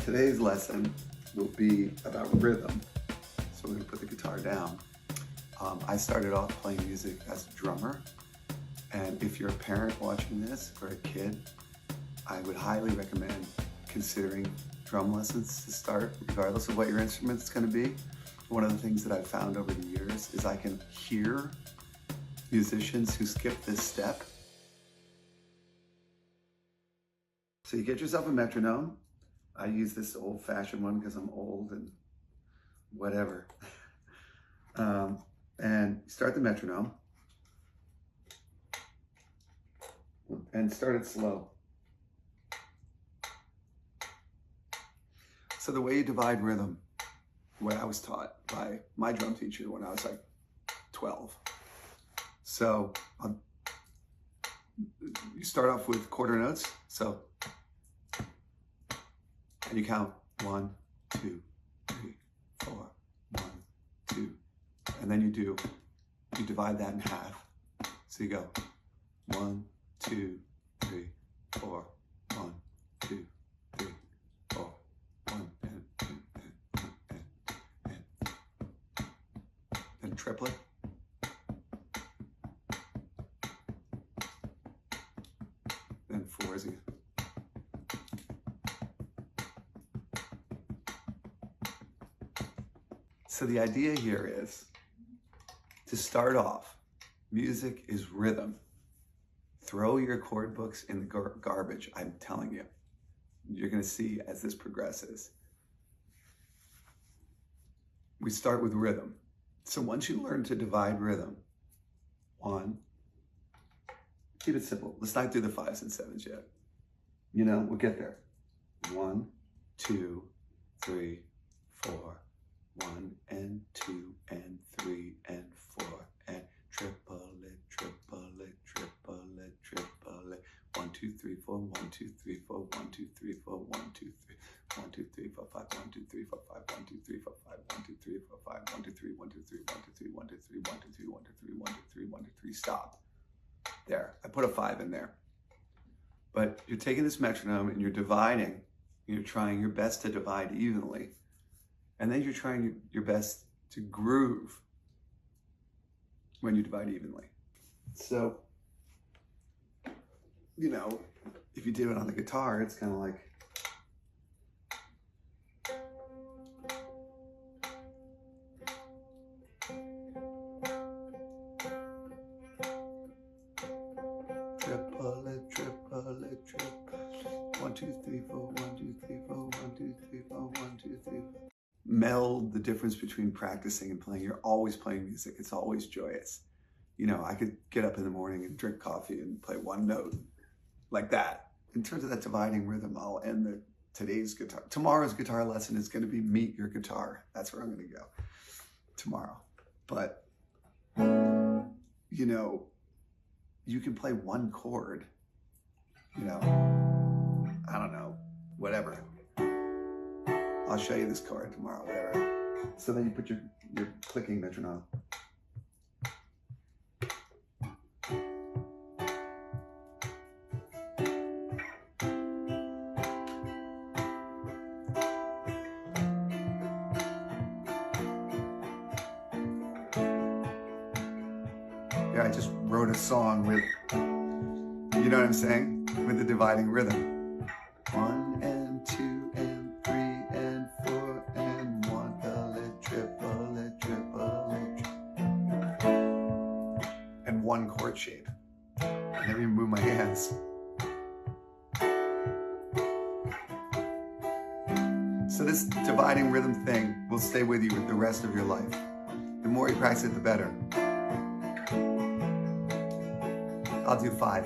Today's lesson will be about rhythm. So we're going to put the guitar down. I started off playing music as a drummer, and if you're a parent watching this or a kid, I would highly recommend considering drum lessons to start, regardless of what your instrument is going to be. One of the things that I've found over the years is I can hear musicians who skip this step. So you get yourself a metronome. I use this old-fashioned one because I'm old and whatever. And start the metronome and start it slow. So the way you divide rhythm, the way I was taught by my drum teacher when I was like 12. So you start off with quarter notes. So, and you count 1, 2, 3, 4, 1, 2. And then you divide that in half. So you go 1, 2, 3, 4, 1, 2, 3, 4, 1, and triplet. Then fours again. So the idea here is to start off, music is rhythm. Throw your chord books in the garbage, I'm telling you. You're gonna see as this progresses. We start with rhythm. So once you learn to divide rhythm, 1, keep it simple. Let's not do the 5s and 7s yet. You know, we'll get there. 1, 2, 3, 4, 1 and 2 and 3 and 4 and triplet, triplet, triplet, triplet. 1, 2, 3, 4, 1, 2, 3, 4, 1, 2, 3, 4, 1, 2, 3, 1, 2, 3, 4, 5, 1, 2, 3, 4, 5, 1, 2, 3, 4, 5, 1, 2, 3, 4, 5, 1, 2, 3, 1, 2, 3, 1, 2, 3, 1, 2, 3, 1, 2, 3, 1, 2, 3, 1, 2, 3, 1, 2, 3, stop. There, I put a 5 in there. But you're taking this metronome and you're dividing, you're trying your best to divide evenly. And then you're trying your best to groove when you divide evenly. So, you know, if you do it on the guitar, it's kind of like, triplet, triplet, triplet. 1, 2, 3, 4, 1, 2, 3, 4, 1, 2, 3, 4, 1, 2, 3, 4. Meld the difference between practicing and playing. You're always playing music. It's always joyous. You know, I could get up in the morning and drink coffee and play one note like that. In terms of that dividing rhythm, I'll end today's guitar. Tomorrow's guitar lesson is going to be meet your guitar. That's where I'm going to go tomorrow. But, you know, you can play one chord, you know, I don't know, whatever. I'll show you this chord tomorrow, whatever. So then you put your clicking metronome. Yeah, I just wrote a song with, you know what I'm saying? With the dividing rhythm. 1 and 2 and 3 and 4 and 1, triplet, triplet, triplet. And one chord shape. I never even move my hands. So this dividing rhythm thing will stay with you the rest of your life. The more you practice it, the better. I'll do 5.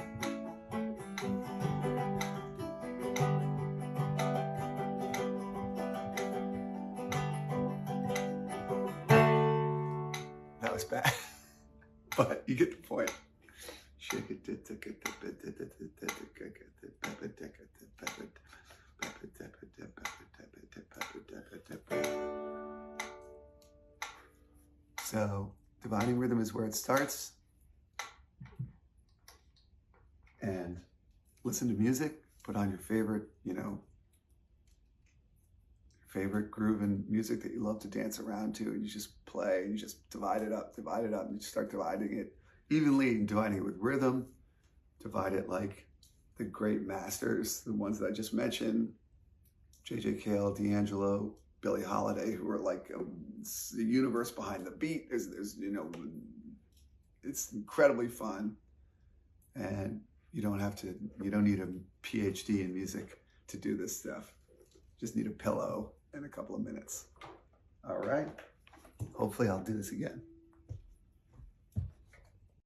That was bad, but you get the point. So dividing rhythm is where it starts. And listen to music, put on your favorite, favorite groove in music that you love to dance around to, and you just play, and you just divide it up, and you start dividing it evenly, and dividing it with rhythm. Divide it like the great masters, the ones that I just mentioned, J.J. Cale, D'Angelo, Billie Holiday, who are like the universe behind the beat. There's you know, it's incredibly fun, and you don't need a PhD in music to do this stuff. Just need a pillow and a couple of minutes. All right. Hopefully I'll do this again.